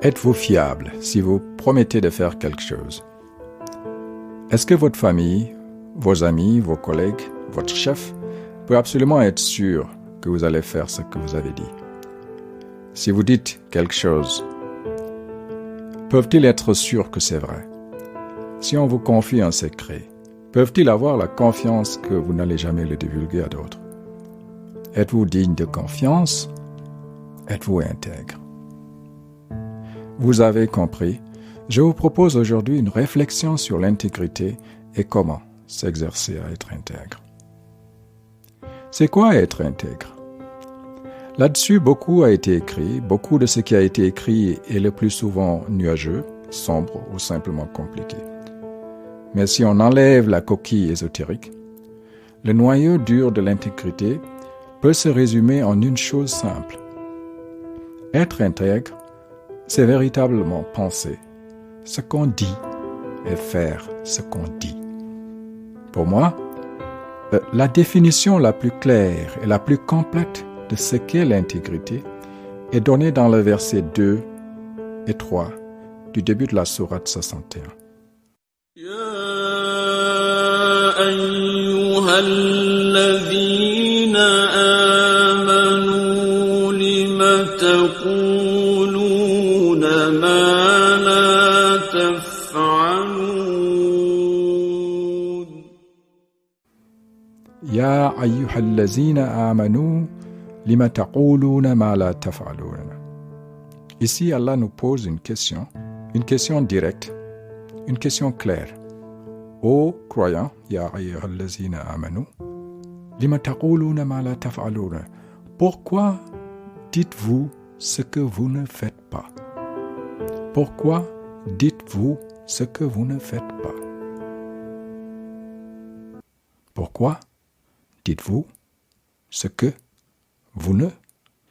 Êtes-vous fiable si vous promettez de faire quelque chose? Est-ce que votre famille, vos amis, vos collègues, votre chef peut absolument être sûr que vous allez faire ce que vous avez dit? Si vous dites quelque chose, peuvent-ils être sûrs que c'est vrai? Si on vous confie un secret, peuvent-ils avoir la confiance que vous n'allez jamais le divulguer à d'autres? Êtes-vous digne de confiance? Êtes-vous intègre? Vous avez compris, je vous propose aujourd'hui une réflexion sur l'intégrité et comment s'exercer à être intègre. C'est quoi être intègre? Là-dessus, beaucoup a été écrit. Beaucoup de ce qui a été écrit est le plus souvent nuageux, sombre ou simplement compliqué. Mais si on enlève la coquille ésotérique, le noyau dur de l'intégrité peut se résumer en une chose simple. Être intègre, c'est véritablement penser ce qu'on dit et faire ce qu'on dit. Pour moi, la définition la plus claire et la plus complète de ce qu'est l'intégrité est donnée dans le verset 2 et 3 du début de la sourate 61. أيها الذين آمنوا لم تقولون ما لا تفعلون يا أيها الذين آمنوا لم تقولون ما لا تفعلون. Ici, Allah nous pose une question directe, une question claire. Ô croyants, ya ayyuhallazina amanu, lima taquluna ma la taf'aluna. Pourquoi dites-vous ce que vous ne faites pas? Pourquoi dites-vous ce que vous ne faites pas? Pourquoi dites-vous ce que vous ne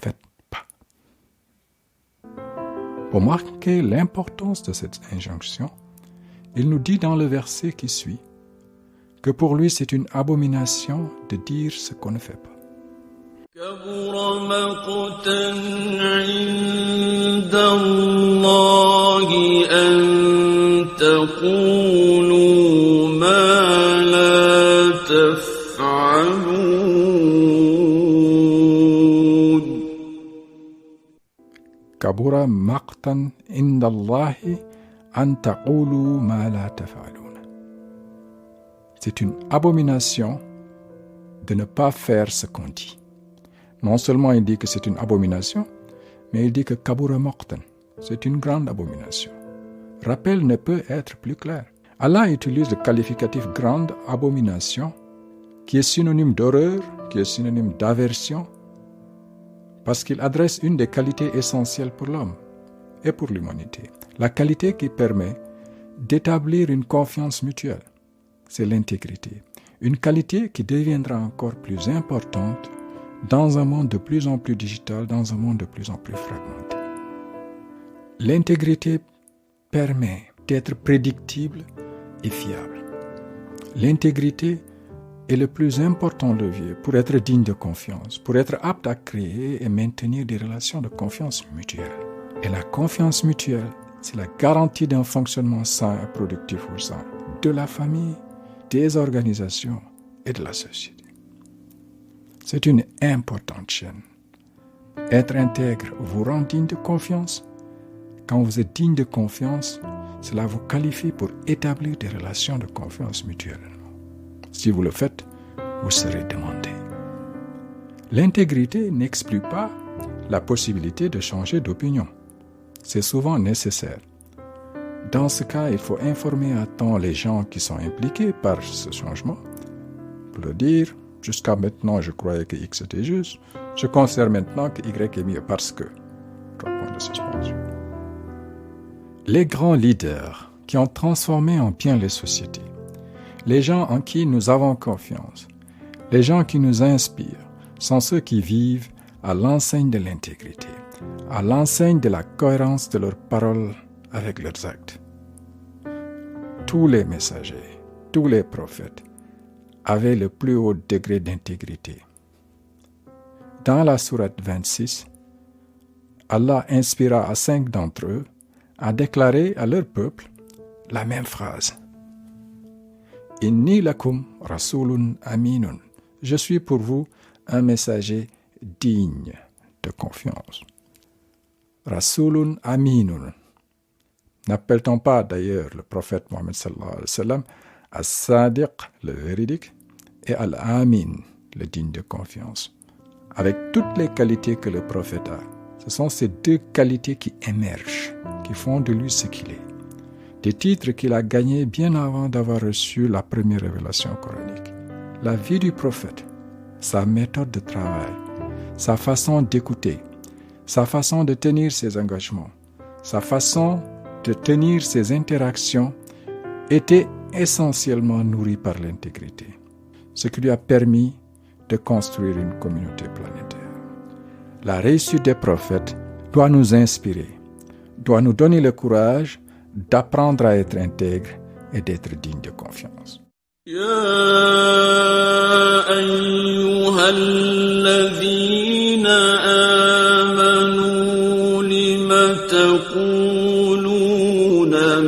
faites pas? Pour marquer l'importance de cette injonction, il nous dit dans le verset qui suit que pour lui c'est une abomination de dire ce qu'on ne fait pas. كبر مقتا عند الله أن تقولوا ما لا تفعلون كبر مقتا عند الله أن تقولوا ما لا تفعلون. C'est une abomination de ne pas faire ce qu'on dit. Non seulement il dit que c'est une abomination, mais il dit que kabura maqtan, c'est une grande abomination. Rappel ne peut être plus clair. Allah utilise le qualificatif grande abomination, qui est synonyme d'horreur, qui est synonyme d'aversion, parce qu'il adresse une des qualités essentielles pour l'homme et pour l'humanité. La qualité qui permet d'établir une confiance mutuelle, c'est l'intégrité. Une qualité qui deviendra encore plus importante dans un monde de plus en plus digital, dans un monde de plus en plus fragmenté. L'intégrité permet d'être prédictible et fiable. L'intégrité est le plus important levier pour être digne de confiance, pour être apte à créer et maintenir des relations de confiance mutuelle. Et la confiance mutuelle, c'est la garantie d'un fonctionnement sain et productif au sein de la famille, des organisations et de la société. C'est une importante chaîne. Être intègre vous rend digne de confiance. Quand vous êtes digne de confiance, cela vous qualifie pour établir des relations de confiance mutuelle. Si vous le faites, vous serez demandé. L'intégrité n'exclut pas la possibilité de changer d'opinion. C'est souvent nécessaire. Dans ce cas, il faut informer à temps les gens qui sont impliqués par ce changement pour leur dire « Jusqu'à maintenant, je croyais que X était juste. Je considère maintenant que Y est mieux parce que... » 3 points de suspension. Les grands leaders qui ont transformé en bien les sociétés, les gens en qui nous avons confiance, les gens qui nous inspirent, sont ceux qui vivent à l'enseigne de l'intégrité, à l'enseigne de la cohérence de leurs paroles avec leurs actes. Tous les messagers, tous les prophètes avaient le plus haut degré d'intégrité. Dans la sourate 26, Allah inspira à 5 d'entre eux a déclaré à leur peuple la même phrase. Inni lakum rasulun aminun. Je suis pour vous un messager digne de confiance. Rasulun aminun. N'appelle-t-on pas d'ailleurs le prophète Mohammed sallallahu alayhi wa sallam as-sadiq, le véridique, et al-amin, le digne de confiance, avec toutes les qualités que le prophète a. Ce sont ces deux qualités qui émergent, qui font de lui ce qu'il est. Des titres qu'il a gagnés bien avant d'avoir reçu la première révélation coranique. La vie du prophète, sa méthode de travail, sa façon d'écouter, sa façon de tenir ses engagements, sa façon de tenir ses interactions était essentiellement nourrie par l'intégrité, ce qui lui a permis de construire une communauté planétaire. La réussite des prophètes doit nous inspirer, doit nous donner le courage d'apprendre à être intègre et d'être digne de confiance. يا أيها الذين آمنوا لم تقولون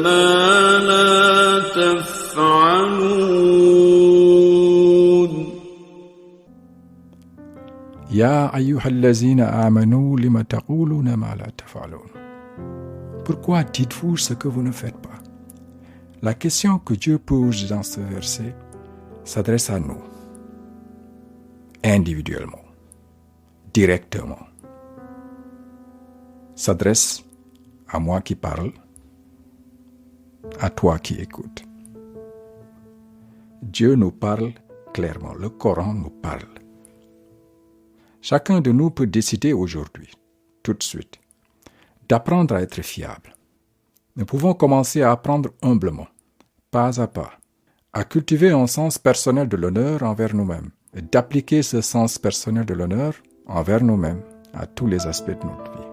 ما لا تفعلون يا أيها الذين آمنوا لم تقولون ما لا تفعلون. Pourquoi dites-vous ce que vous ne faites pas? La question que Dieu pose dans ce verset s'adresse à nous, individuellement, directement. S'adresse à moi qui parle, à toi qui écoutes. Dieu nous parle clairement, le Coran nous parle. Chacun de nous peut décider aujourd'hui, tout de suite, d'apprendre à être fiable. Nous pouvons commencer à apprendre humblement, pas à pas, à cultiver un sens personnel de l'honneur envers nous-mêmes et d'appliquer ce sens personnel de l'honneur envers nous-mêmes à tous les aspects de notre vie.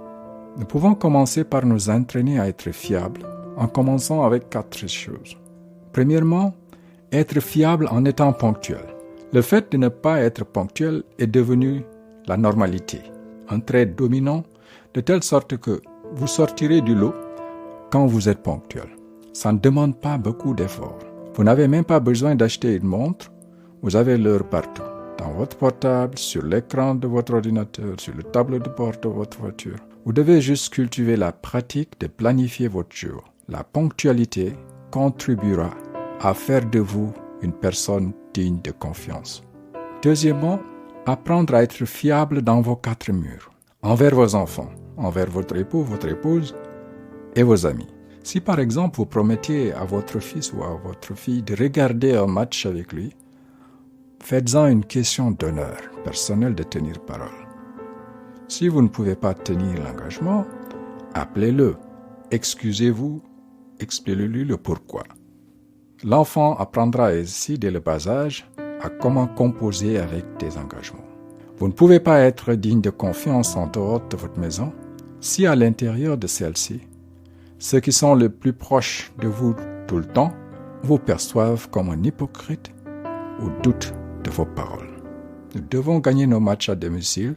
Nous pouvons commencer par nous entraîner à être fiables en commençant avec 4 choses. Premièrement, être fiable en étant ponctuel. Le fait de ne pas être ponctuel est devenu la normalité, un trait dominant de telle sorte que vous sortirez du lot quand vous êtes ponctuel. Ça ne demande pas beaucoup d'efforts. Vous n'avez même pas besoin d'acheter une montre. Vous avez l'heure partout. Dans votre portable, sur l'écran de votre ordinateur, sur le tableau de bord de votre voiture. Vous devez juste cultiver la pratique de planifier votre jour. La ponctualité contribuera à faire de vous une personne digne de confiance. Deuxièmement, apprendre à être fiable dans vos 4 murs. Envers vos enfants, envers votre époux, votre épouse et vos amis. Si par exemple vous promettiez à votre fils ou à votre fille de regarder un match avec lui, faites-en une question d'honneur personnel de tenir parole. Si vous ne pouvez pas tenir l'engagement, appelez-le, excusez-vous, expliquez-lui le pourquoi. L'enfant apprendra ainsi dès le bas âge à comment composer avec des engagements. Vous ne pouvez pas être digne de confiance en dehors de votre maison si à l'intérieur de celle-ci, ceux qui sont le plus proches de vous tout le temps vous perçoivent comme un hypocrite ou doutent de vos paroles. Nous devons gagner nos matchs à domicile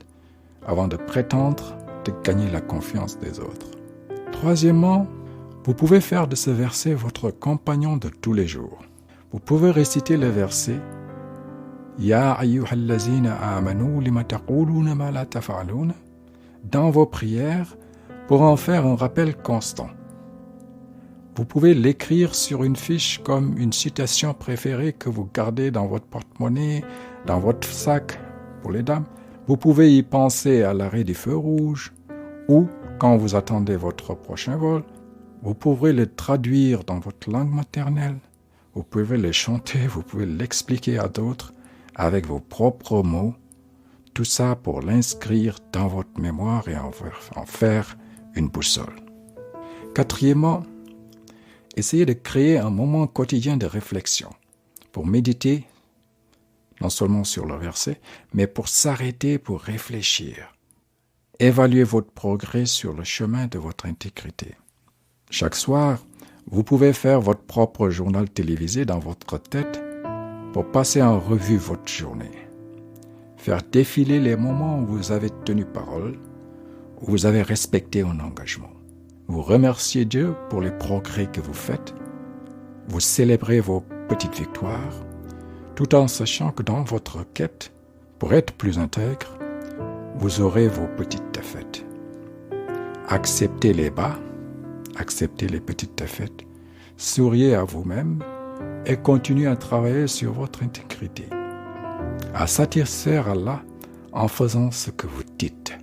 avant de prétendre de gagner la confiance des autres. Troisièmement, vous pouvez faire de ce verset votre compagnon de tous les jours. Vous pouvez réciter le verset Ya ayyuhallazina amanu lima taquluna ma la taf'alun dans vos prières pour en faire un rappel constant. Vous pouvez l'écrire sur une fiche comme une citation préférée que vous gardez dans votre porte-monnaie, dans votre sac pour les dames. Vous pouvez y penser à l'arrêt du feu rouge ou quand vous attendez votre prochain vol. Vous pourrez le traduire dans votre langue maternelle. Vous pouvez le chanter, vous pouvez l'expliquer à d'autres avec vos propres mots. Tout ça pour l'inscrire dans votre mémoire et en faire une boussole. Quatrièmement, essayez de créer un moment quotidien de réflexion pour méditer, non seulement sur le verset, mais pour s'arrêter, pour réfléchir. Évaluez votre progrès sur le chemin de votre intégrité. Chaque soir, vous pouvez faire votre propre journal télévisé dans votre tête pour passer en revue votre journée. Faire défiler les moments où vous avez tenu parole, où vous avez respecté un engagement. Vous remerciez Dieu pour les progrès que vous faites. Vous célébrez vos petites victoires, tout en sachant que dans votre quête, pour être plus intègre, vous aurez vos petites défaites. Acceptez les bas, acceptez les petites défaites, souriez à vous-même et continuez à travailler sur votre intégrité, à satisfaire Allah en faisant ce que vous dites,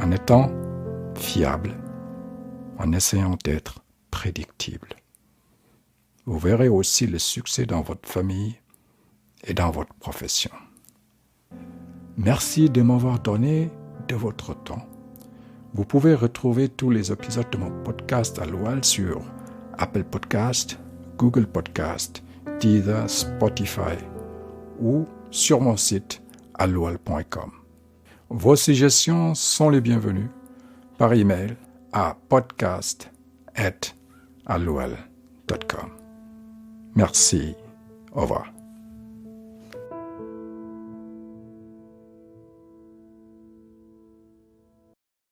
en étant fiable, en essayant d'être prédictible. Vous verrez aussi le succès dans votre famille et dans votre profession. Merci de m'avoir donné de votre temps. Vous pouvez retrouver tous les épisodes de mon podcast Al-Wal sur Apple Podcast, Google Podcast, Deezer, Spotify ou sur mon site alwal.com. Vos suggestions sont les bienvenues par email à podcast@alwal.com. Merci. Au revoir.